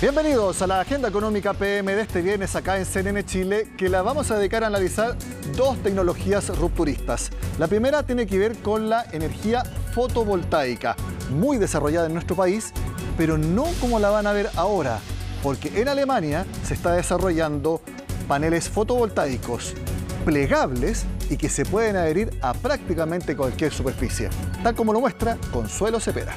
Bienvenidos a la Agenda Económica PM de este viernes acá en CNN Chile, que la vamos a dedicar a analizar dos tecnologías rupturistas. La primera tiene que ver con la energía fotovoltaica, muy desarrollada en nuestro país, pero no como la van a ver ahora, porque en Alemania se está desarrollando paneles fotovoltaicos plegables y que se pueden adherir a prácticamente cualquier superficie, tal como lo muestra Consuelo Cepeda.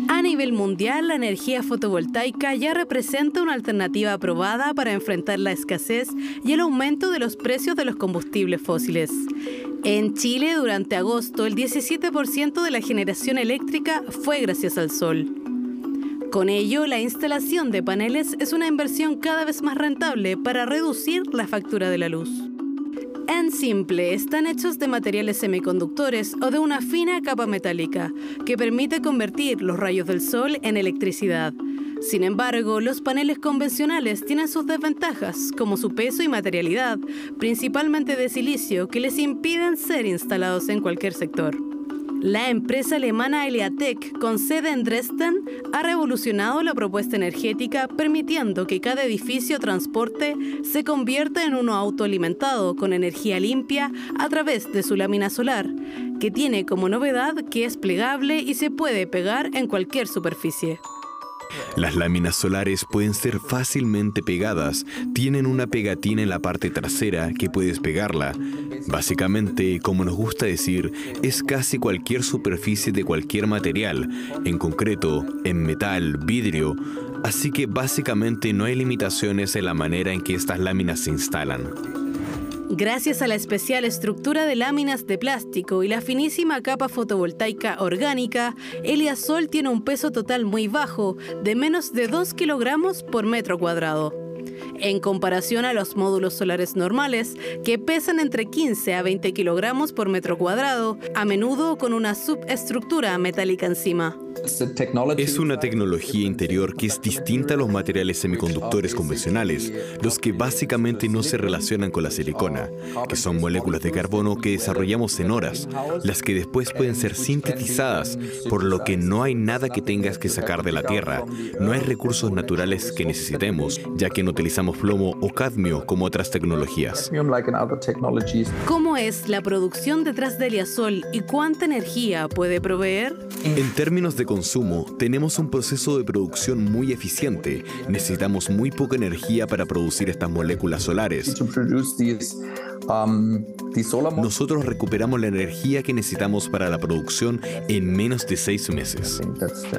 A nivel mundial, la energía fotovoltaica ya representa una alternativa aprobada para enfrentar la escasez y el aumento de los precios de los combustibles fósiles. En Chile, durante agosto, el 17% de la generación eléctrica fue gracias al sol. Con ello, la instalación de paneles es una inversión cada vez más rentable para reducir la factura de la luz. En simple, están hechos de materiales semiconductores o de una fina capa metálica que permite convertir los rayos del sol en electricidad. Sin embargo, los paneles convencionales tienen sus desventajas, como su peso y materialidad, principalmente de silicio, que les impiden ser instalados en cualquier sector. La empresa alemana Eliatec, con sede en Dresden, ha revolucionado la propuesta energética, permitiendo que cada edificio o transporte se convierta en uno autoalimentado con energía limpia a través de su lámina solar, que tiene como novedad que es plegable y se puede pegar en cualquier superficie. Las láminas solares pueden ser fácilmente pegadas, tienen una pegatina en la parte trasera que puedes pegarla. Básicamente, como nos gusta decir, es casi cualquier superficie de cualquier material, en concreto, en metal, vidrio, así que básicamente no hay limitaciones en la manera en que estas láminas se instalan. Gracias a la especial estructura de láminas de plástico y la finísima capa fotovoltaica orgánica, Eliasol tiene un peso total muy bajo, de menos de 2 kilogramos por metro cuadrado. En comparación a los módulos solares normales, que pesan entre 15 a 20 kilogramos por metro cuadrado, a menudo con una subestructura metálica encima. Es una tecnología interior que es distinta a los materiales semiconductores convencionales, los que básicamente no se relacionan con la silicona, que son moléculas de carbono que desarrollamos en horas, las que después pueden ser sintetizadas, por lo que no hay nada que tengas que sacar de la tierra, no hay recursos naturales que necesitemos, ya que no utilizamos plomo o cadmio como otras tecnologías. ¿Cómo es la producción detrás de Eliasol y cuánta energía puede proveer? En términos de consumo, tenemos un proceso de producción muy eficiente. Necesitamos muy poca energía para producir estas moléculas solares. Nosotros recuperamos la energía que necesitamos para la producción en menos de 6 meses.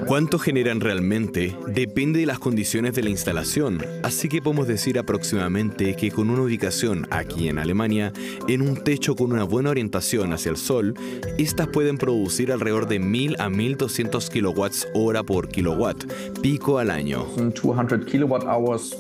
¿Cuánto generan realmente? Depende de las condiciones de la instalación, así que podemos decir aproximadamente que con una ubicación aquí en Alemania, en un techo con una buena orientación hacia el sol, estas pueden producir alrededor de 1000 a 1200 kilowatts hora por kilowatt, pico al año. 200 kilowatt-hours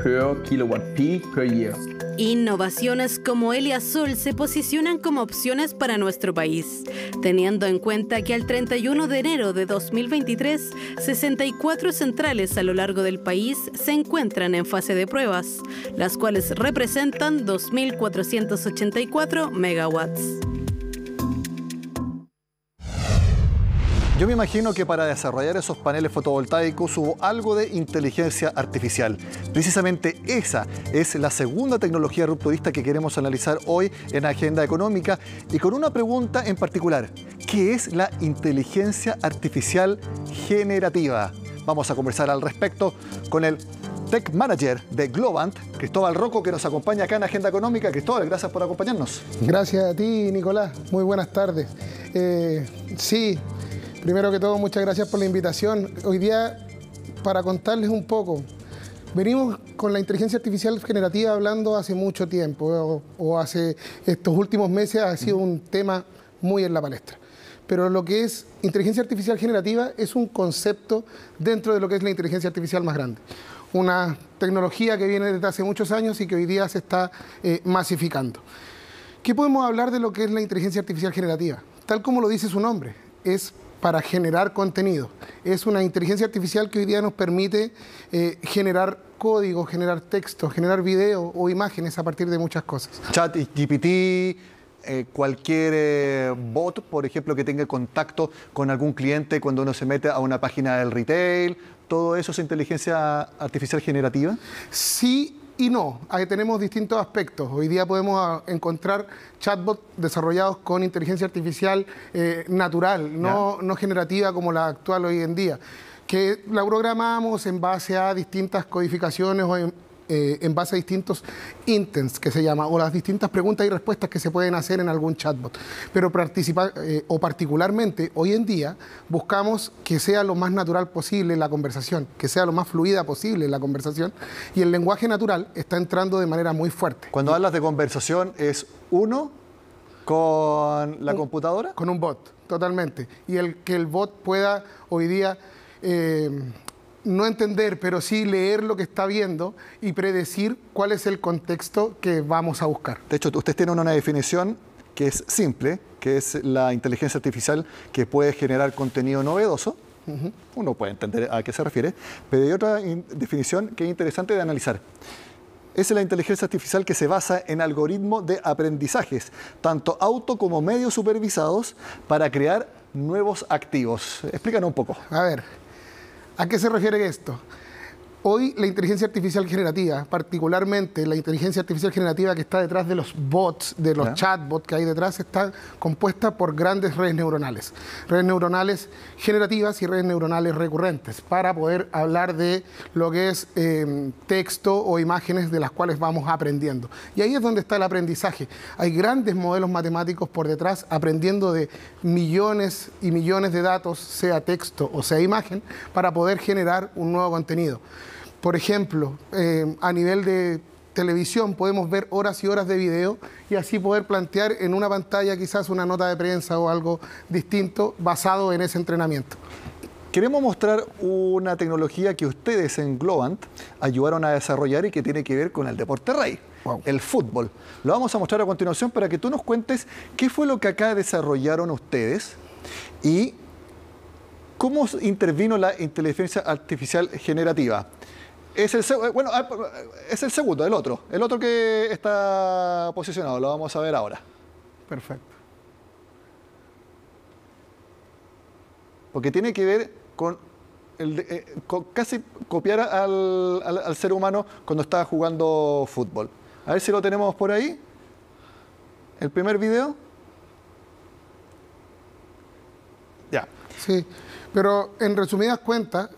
per kilowatt peak per year. Innovaciones como Eliasol se posicionan como opciones para nuestro país, teniendo en cuenta que al 31 de enero de 2023, 64 centrales a lo largo del país se encuentran en fase de pruebas, las cuales representan 2.484 megawatts. Yo me imagino que para desarrollar esos paneles fotovoltaicos hubo algo de inteligencia artificial. Precisamente esa es la segunda tecnología rupturista que queremos analizar hoy en Agenda Económica y con una pregunta en particular. ¿Qué es la inteligencia artificial generativa? Vamos a conversar al respecto con el Tech Manager de Globant, Cristóbal Rocco, que nos acompaña acá en Agenda Económica. Cristóbal, gracias por acompañarnos. Gracias a ti, Nicolás. Muy buenas tardes. Sí. Primero que todo, muchas gracias por la invitación. Hoy día, para contarles un poco, venimos con la inteligencia artificial generativa hablando hace mucho tiempo, o hace estos últimos meses ha sido un tema muy en la palestra. Pero lo que es inteligencia artificial generativa es un concepto dentro de lo que es la inteligencia artificial más grande. Una tecnología que viene desde hace muchos años y que hoy día se está masificando. ¿Qué podemos hablar de lo que es la inteligencia artificial generativa? Tal como lo dice su nombre, es para generar contenido. Es una inteligencia artificial que hoy día nos permite generar código, generar texto, generar video o imágenes a partir de muchas cosas. ChatGPT, cualquier bot, por ejemplo, que tenga contacto con algún cliente cuando uno se mete a una página del retail. ¿Todo eso es inteligencia artificial generativa? Sí y no. Ahí tenemos distintos aspectos. Hoy día podemos encontrar chatbots desarrollados con inteligencia artificial natural, no generativa como la actual hoy en día, que la programamos en base a distintas codificaciones o en base a distintos intents, que se llama, o las distintas preguntas y respuestas que se pueden hacer en algún chatbot. Pero particularmente hoy en día buscamos que sea lo más natural posible la conversación, que sea lo más fluida posible la conversación, y el lenguaje natural está entrando de manera muy fuerte. Cuando hablas de conversación, ¿es uno con la computadora? Con un bot, totalmente. Y que el bot pueda hoy día no entender, pero sí leer lo que está viendo y predecir cuál es el contexto que vamos a buscar. De hecho, ustedes tienen una definición que es simple, que es la inteligencia artificial que puede generar contenido novedoso. Uno puede entender a qué se refiere, pero hay otra definición que es interesante de analizar. Es la inteligencia artificial que se basa en algoritmos de aprendizajes, tanto auto como medio supervisados, para crear nuevos activos. Explícanos un poco. A ver, ¿a qué se refiere esto? Hoy la inteligencia artificial generativa, particularmente la inteligencia artificial generativa que está detrás de los bots, de los chatbots que hay detrás, está compuesta por grandes redes neuronales generativas y redes neuronales recurrentes, para poder hablar de lo que es texto o imágenes de las cuales vamos aprendiendo. Y ahí es donde está el aprendizaje. Hay grandes modelos matemáticos por detrás aprendiendo de millones y millones de datos, sea texto o sea imagen, para poder generar un nuevo contenido. Por ejemplo, a nivel de televisión podemos ver horas y horas de video y así poder plantear en una pantalla quizás una nota de prensa o algo distinto basado en ese entrenamiento. Queremos mostrar una tecnología que ustedes en Globant ayudaron a desarrollar y que tiene que ver con el deporte rey, el fútbol. Lo vamos a mostrar a continuación para que tú nos cuentes qué fue lo que acá desarrollaron ustedes y cómo intervino la inteligencia artificial generativa. Es el segundo, el otro que está posicionado, lo vamos a ver ahora. Perfecto. Porque tiene que ver con, con casi copiar al ser humano cuando está jugando fútbol. A ver si lo tenemos por ahí. El primer video. Ya. Sí, pero en resumidas cuentas,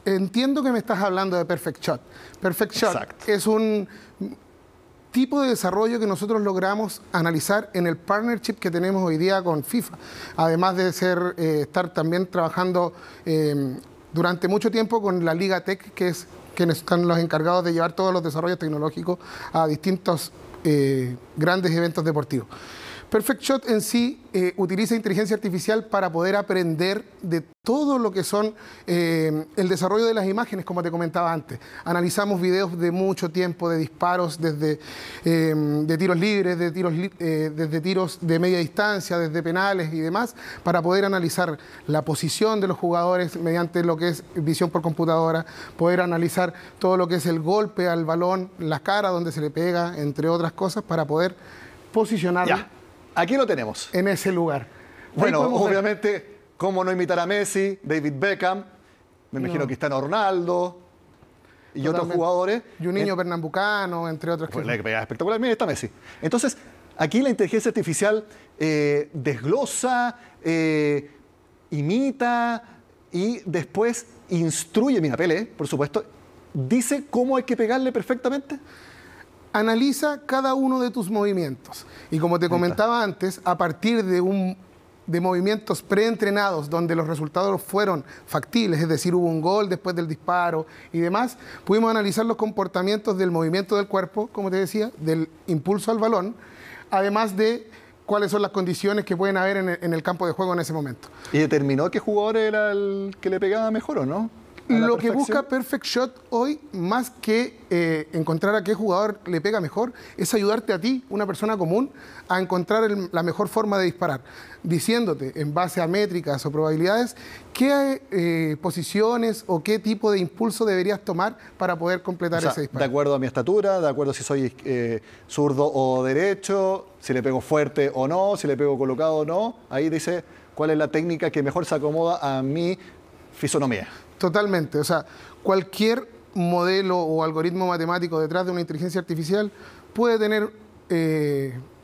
entiendo que me estás hablando de Perfect Shot. Perfect Shot es un tipo de desarrollo que nosotros logramos analizar en el partnership que tenemos hoy día con FIFA. Además de estar también trabajando durante mucho tiempo con la Liga Tech, que es quienes están los encargados de llevar todos los desarrollos tecnológicos a distintos grandes eventos deportivos. Perfect Shot en sí utiliza inteligencia artificial para poder aprender de todo lo que son el desarrollo de las imágenes, como te comentaba antes. Analizamos videos de mucho tiempo, de disparos, desde de tiros libres, desde tiros de media distancia, desde penales y demás, para poder analizar la posición de los jugadores mediante lo que es visión por computadora, poder analizar todo lo que es el golpe al balón, la cara donde se le pega, entre otras cosas, para poder posicionarlo. Aquí lo tenemos. En ese lugar. Bueno, obviamente, ¿cómo no imitar a Messi, David Beckham, me imagino Cristiano Ronaldo y otros jugadores? Juninho Pernambucano, entre otros. Pues le pega espectacular. Mira, está Messi. Entonces, aquí la inteligencia artificial desglosa, imita y después instruye, mira, Pelé, por supuesto, dice cómo hay que pegarle perfectamente. Analiza cada uno de tus movimientos. Y como te comentaba antes, a partir de movimientos preentrenados donde los resultados fueron factibles, es decir, hubo un gol después del disparo y demás, pudimos analizar los comportamientos del movimiento del cuerpo, como te decía, del impulso al balón, además de cuáles son las condiciones que pueden haber en el campo de juego en ese momento. ¿Y determinó qué jugador era el que le pegaba mejor o no? Lo que busca Perfect Shot hoy, más que encontrar a qué jugador le pega mejor, es ayudarte a ti, una persona común, a encontrar la mejor forma de disparar, diciéndote, en base a métricas o probabilidades, qué posiciones o qué tipo de impulso deberías tomar para poder completar ese disparo. De acuerdo a mi estatura, de acuerdo a si soy zurdo o derecho, si le pego fuerte o no, si le pego colocado o no. Ahí dice cuál es la técnica que mejor se acomoda a mi fisonomía. Totalmente, o sea, cualquier modelo o algoritmo matemático detrás de una inteligencia artificial puede tener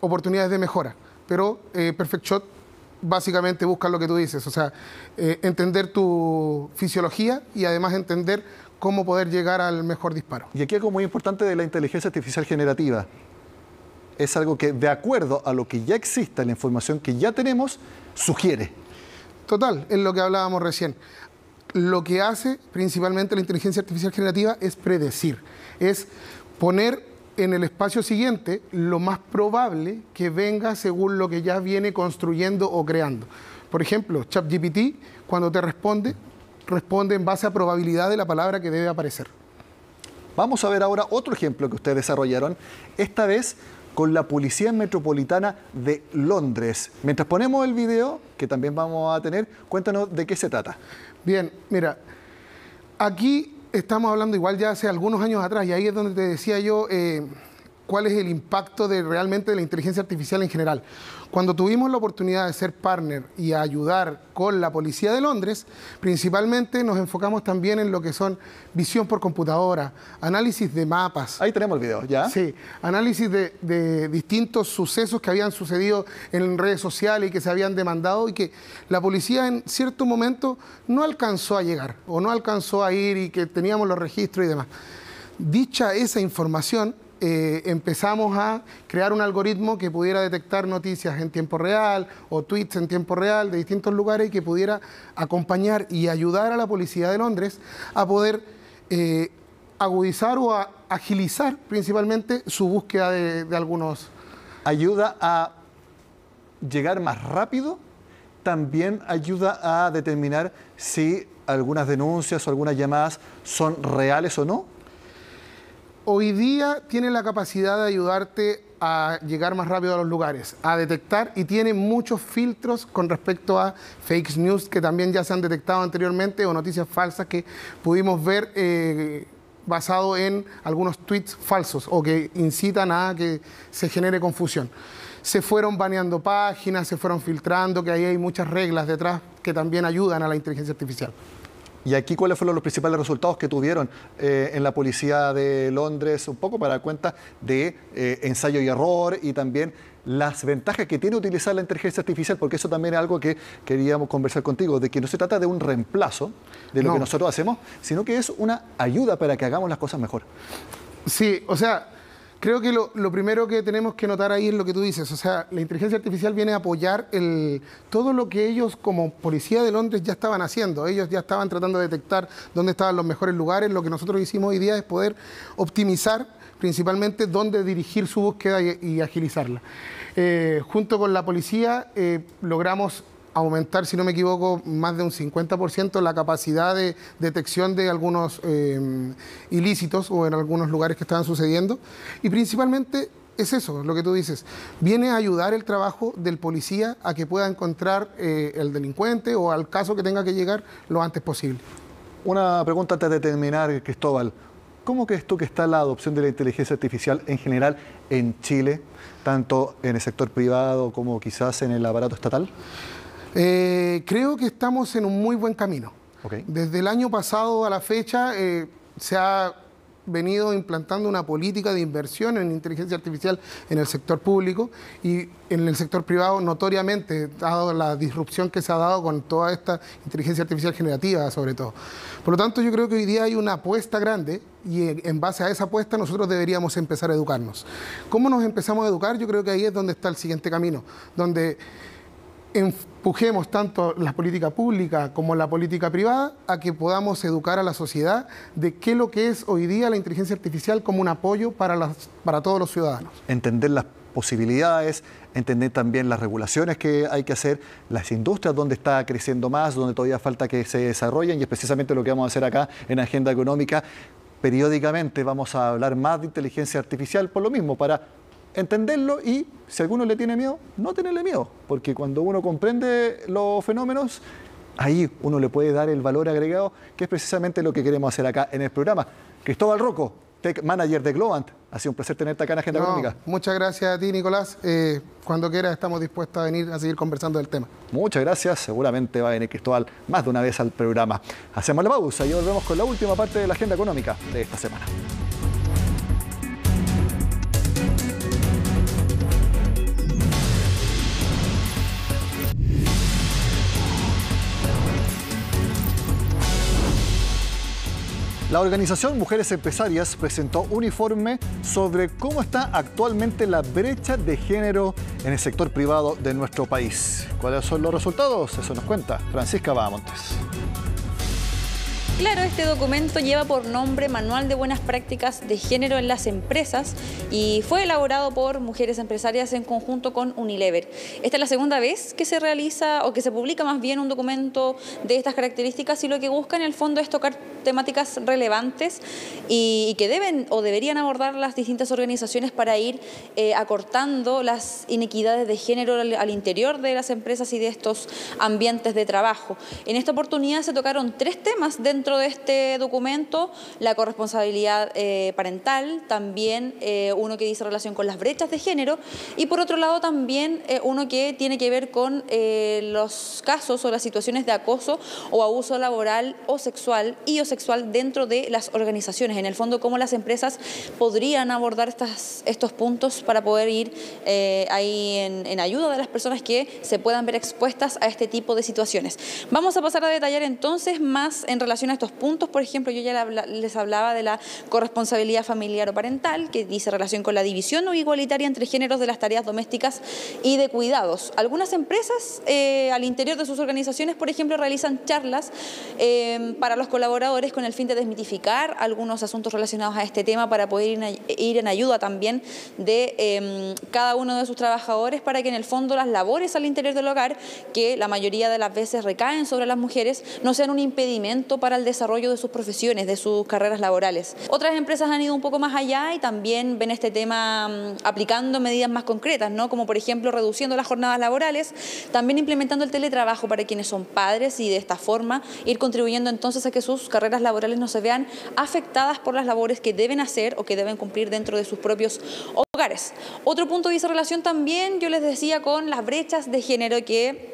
oportunidades de mejora, pero Perfect Shot básicamente busca lo que tú dices, o sea, entender tu fisiología y además entender cómo poder llegar al mejor disparo. Y aquí algo muy importante de la inteligencia artificial generativa. Es algo que, de acuerdo a lo que ya existe, la información que ya tenemos, sugiere. Total, es lo que hablábamos recién. Lo que hace principalmente la inteligencia artificial generativa es predecir, es poner en el espacio siguiente lo más probable que venga según lo que ya viene construyendo o creando. Por ejemplo, ChatGPT, cuando te responde en base a probabilidad de la palabra que debe aparecer. Vamos a ver ahora otro ejemplo que ustedes desarrollaron, esta vez con la Policía Metropolitana de Londres. Mientras ponemos el video, que también vamos a tener, cuéntanos de qué se trata. Bien, mira, aquí estamos hablando igual ya hace algunos años atrás, y ahí es donde te decía yo cuál es el impacto realmente de la inteligencia artificial en general. Cuando tuvimos la oportunidad de ser partner y ayudar con la Policía de Londres, principalmente nos enfocamos también en lo que son visión por computadora, análisis de mapas. Ahí tenemos el video, ¿ya? Sí, análisis de distintos sucesos que habían sucedido en redes sociales y que se habían demandado y que la policía en cierto momento no alcanzó a llegar o no alcanzó a ir y que teníamos los registros y demás. Dicha esa información, empezamos a crear un algoritmo que pudiera detectar noticias en tiempo real o tweets en tiempo real de distintos lugares y que pudiera acompañar y ayudar a la Policía de Londres a poder agudizar o a agilizar principalmente su búsqueda de algunos. Ayuda a llegar más rápido, también ayuda a determinar si algunas denuncias o algunas llamadas son reales o no. Hoy día tiene la capacidad de ayudarte a llegar más rápido a los lugares, a detectar, y tiene muchos filtros con respecto a fake news que también ya se han detectado anteriormente o noticias falsas que pudimos ver basado en algunos tweets falsos o que incitan a que se genere confusión. Se fueron baneando páginas, se fueron filtrando, que ahí hay muchas reglas detrás que también ayudan a la inteligencia artificial. ¿Y aquí cuáles fueron los principales resultados que tuvieron en la Policía de Londres? Un poco para dar cuenta de ensayo y error y también las ventajas que tiene utilizar la inteligencia artificial, porque eso también es algo que queríamos conversar contigo, de que no se trata de un reemplazo de lo que nosotros hacemos, sino que es una ayuda para que hagamos las cosas mejor. Sí, o sea, creo que lo primero que tenemos que notar ahí es lo que tú dices, o sea, la inteligencia artificial viene a apoyar todo lo que ellos como Policía de Londres ya estaban haciendo. Ellos ya estaban tratando de detectar dónde estaban los mejores lugares. Lo que nosotros hicimos hoy día es poder optimizar principalmente dónde dirigir su búsqueda y agilizarla. Junto con la policía logramos aumentar, si no me equivoco, más de un 50% la capacidad de detección de algunos ilícitos o en algunos lugares que estaban sucediendo. Y principalmente es eso, lo que tú dices. Viene a ayudar el trabajo del policía a que pueda encontrar el delincuente o al caso que tenga que llegar lo antes posible. Una pregunta antes de terminar, Cristóbal. ¿Cómo crees tú que está la adopción de la inteligencia artificial en general en Chile, tanto en el sector privado como quizás en el aparato estatal? Creo que estamos en un muy buen camino. Okay. Desde el año pasado a la fecha se ha venido implantando una política de inversión en inteligencia artificial en el sector público y en el sector privado notoriamente, dado la disrupción que se ha dado con toda esta inteligencia artificial generativa sobre todo. Por lo tanto, yo creo que hoy día hay una apuesta grande y en base a esa apuesta nosotros deberíamos empezar a educarnos. ¿Cómo nos empezamos a educar? Yo creo que ahí es donde está el siguiente camino, donde empujemos tanto la política pública como la política privada a que podamos educar a la sociedad de qué es lo que es hoy día la inteligencia artificial como un apoyo para todos los ciudadanos. Entender las posibilidades, entender también las regulaciones que hay que hacer, las industrias donde está creciendo más, donde todavía falta que se desarrollen, y es precisamente lo que vamos a hacer acá en Agenda Económica. Periódicamente vamos a hablar más de inteligencia artificial por lo mismo, para entenderlo y, si alguno le tiene miedo, no tenerle miedo, porque cuando uno comprende los fenómenos, ahí uno le puede dar el valor agregado, que es precisamente lo que queremos hacer acá en el programa. Cristóbal Rocco, Tech Manager de Globant, ha sido un placer tenerte acá en Agenda Económica. Muchas gracias a ti, Nicolás. Cuando quieras estamos dispuestos a venir a seguir conversando del tema. Muchas gracias. Seguramente va a venir Cristóbal más de una vez al programa. Hacemos la pausa y volvemos con la última parte de la Agenda Económica de esta semana. La organización Mujeres Empresarias presentó un informe sobre cómo está actualmente la brecha de género en el sector privado de nuestro país. ¿Cuáles son los resultados? Eso nos cuenta Francisca Bahamontes. Claro, este documento lleva por nombre Manual de Buenas Prácticas de Género en las Empresas y fue elaborado por Mujeres Empresarias en conjunto con Unilever. Esta es la segunda vez que se realiza o que se publica más bien un documento de estas características, y lo que busca en el fondo es tocar temáticas relevantes y que deben o deberían abordar las distintas organizaciones para ir acortando las inequidades de género al interior de las empresas y de estos ambientes de trabajo. En esta oportunidad se tocaron 3 temas dentro de este documento: la corresponsabilidad parental, también uno que dice relación con las brechas de género, y por otro lado también uno que tiene que ver con los casos o las situaciones de acoso o abuso laboral o sexual y o sexual dentro de las organizaciones. En el fondo, cómo las empresas podrían abordar estos puntos para poder ir ahí en ayuda de las personas que se puedan ver expuestas a este tipo de situaciones. Vamos a pasar a detallar entonces más en relación a estos puntos. Por ejemplo, yo ya les hablaba de la corresponsabilidad familiar o parental, que dice relación con la división no igualitaria entre géneros de las tareas domésticas y de cuidados. Algunas empresas al interior de sus organizaciones, por ejemplo, realizan charlas para los colaboradores con el fin de desmitificar algunos asuntos relacionados a este tema, para poder ir en ayuda también de cada uno de sus trabajadores, para que en el fondo las labores al interior del hogar, que la mayoría de las veces recaen sobre las mujeres, no sean un impedimento para el desarrollo de sus profesiones, de sus carreras laborales. Otras empresas han ido un poco más allá y también ven este tema aplicando medidas más concretas, ¿no? Como por ejemplo reduciendo las jornadas laborales, también implementando el teletrabajo para quienes son padres, y de esta forma ir contribuyendo entonces a que sus carreras laborales no se vean afectadas por las labores que deben hacer o que deben cumplir dentro de sus propios hogares. Otro punto dice relación también, yo les decía, con las brechas de género, que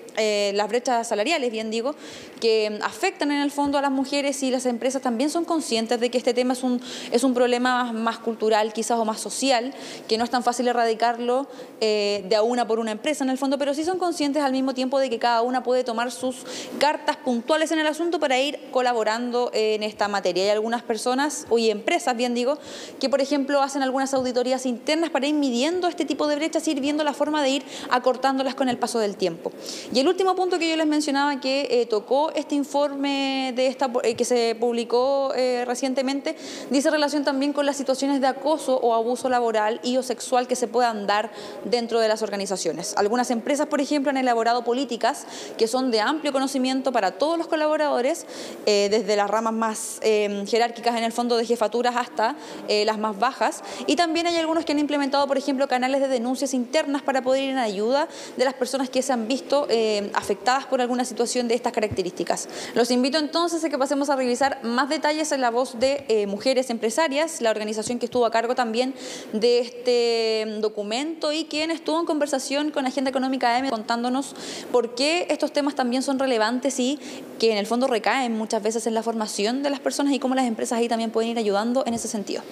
las brechas salariales, bien digo, que afectan en el fondo a las mujeres, y las empresas también son conscientes de que este tema es un problema más cultural quizás, o más social, que no es tan fácil erradicarlo de a una por una empresa en el fondo, pero sí son conscientes al mismo tiempo de que cada una puede tomar sus cartas puntuales en el asunto para ir colaborando en esta materia. Hay algunas personas y empresas, bien digo, que por ejemplo hacen algunas auditorías internas para ir midiendo este tipo de brechas y ir viendo la forma de ir acortándolas con el paso del tiempo. Y el último punto que yo les mencionaba, que tocó este informe que se publicó recientemente, dice relación también con las situaciones de acoso o abuso laboral y o sexual que se puedan dar dentro de las organizaciones. Algunas empresas, por ejemplo, han elaborado políticas que son de amplio conocimiento para todos los colaboradores, desde las ramas más jerárquicas en el fondo de jefaturas hasta las más bajas, y también hay algunos que han implementado, por ejemplo, canales de denuncias internas para poder ir en ayuda de las personas que se han visto afectadas por alguna situación de estas características. Los invito entonces a que pasemos a revisar más detalles en la voz de Mujeres Empresarias, la organización que estuvo a cargo también de este documento y quien estuvo en conversación con Agenda Económica AM, contándonos por qué estos temas también son relevantes y que en el fondo recaen muchas veces en la formación de las personas, y cómo las empresas ahí también pueden ir ayudando en ese sentido.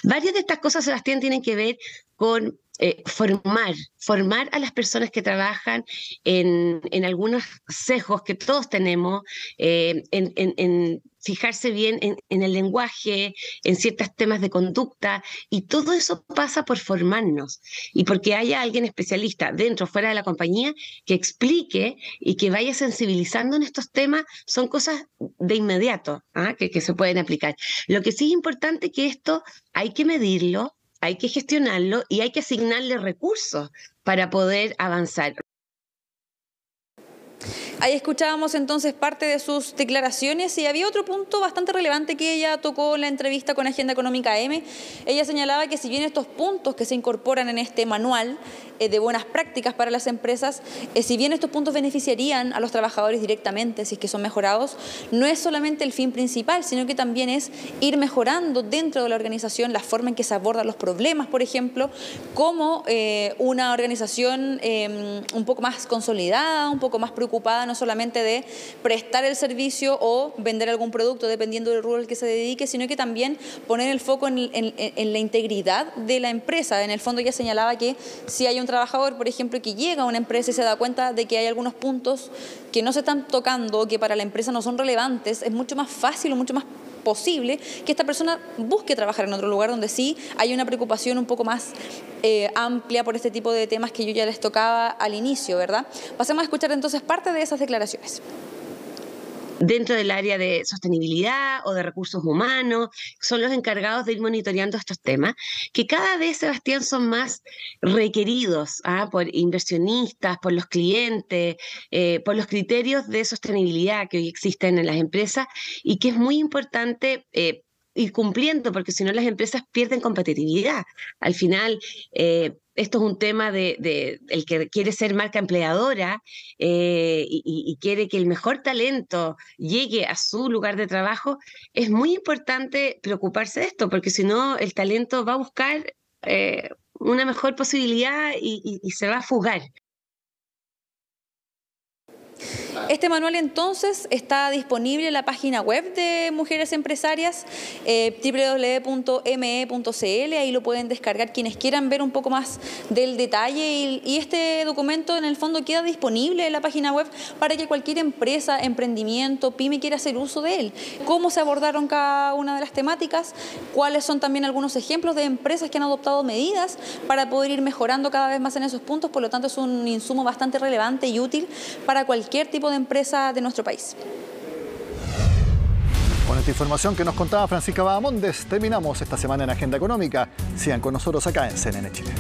Varias de estas cosas, Sebastián, tienen que ver con formar a las personas que trabajan en algunos sesgos que todos tenemos, en fijarse bien en el lenguaje, en ciertos temas de conducta, y todo eso pasa por formarnos y porque haya alguien especialista dentro o fuera de la compañía que explique y que vaya sensibilizando en estos temas. Son cosas de inmediato que se pueden aplicar. Lo que sí es importante es que esto hay que medirlo, hay que gestionarlo y hay que asignarle recursos para poder avanzar. Ahí escuchábamos entonces parte de sus declaraciones y había otro punto bastante relevante que ella tocó en la entrevista con Agenda Económica AM. Ella señalaba que si bien estos puntos que se incorporan en este manual de buenas prácticas para las empresas, si bien estos puntos beneficiarían a los trabajadores directamente si es que son mejorados, no es solamente el fin principal, sino que también es ir mejorando dentro de la organización la forma en que se abordan los problemas, por ejemplo, como una organización un poco más consolidada, un poco más preocupada no solamente de prestar el servicio o vender algún producto dependiendo del rubro al que se dedique, sino que también poner el foco en la integridad de la empresa. En el fondo ella señalaba que si hay un trabajador, por ejemplo, que llega a una empresa y se da cuenta de que hay algunos puntos que no se están tocando, que para la empresa no son relevantes, es mucho más fácil o mucho más posible que esta persona busque trabajar en otro lugar donde sí hay una preocupación un poco más amplia por este tipo de temas que yo ya les tocaba al inicio, ¿verdad? Pasemos a escuchar entonces parte de esas declaraciones. Dentro del área de sostenibilidad o de recursos humanos, son los encargados de ir monitoreando estos temas, que cada vez, Sebastián, son más requeridos por inversionistas, por los clientes, por los criterios de sostenibilidad que hoy existen en las empresas y que es muy importante ir cumpliendo, porque si no las empresas pierden competitividad. Al final, esto es un tema de el que quiere ser marca empleadora y quiere que el mejor talento llegue a su lugar de trabajo. Es muy importante preocuparse de esto, porque si no el talento va a buscar una mejor posibilidad y se va a fugar. Este manual entonces está disponible en la página web de Mujeres Empresarias, www.me.cl, ahí lo pueden descargar quienes quieran ver un poco más del detalle y este documento en el fondo queda disponible en la página web para que cualquier empresa, emprendimiento, pyme quiera hacer uso de él. Cómo se abordaron cada una de las temáticas, cuáles son también algunos ejemplos de empresas que han adoptado medidas para poder ir mejorando cada vez más en esos puntos, por lo tanto es un insumo bastante relevante y útil para cualquier tipo de empresa de nuestro país. Con esta información que nos contaba Francisca Bahamondes, terminamos esta semana en Agenda Económica. Sigan con nosotros acá en CNN Chile.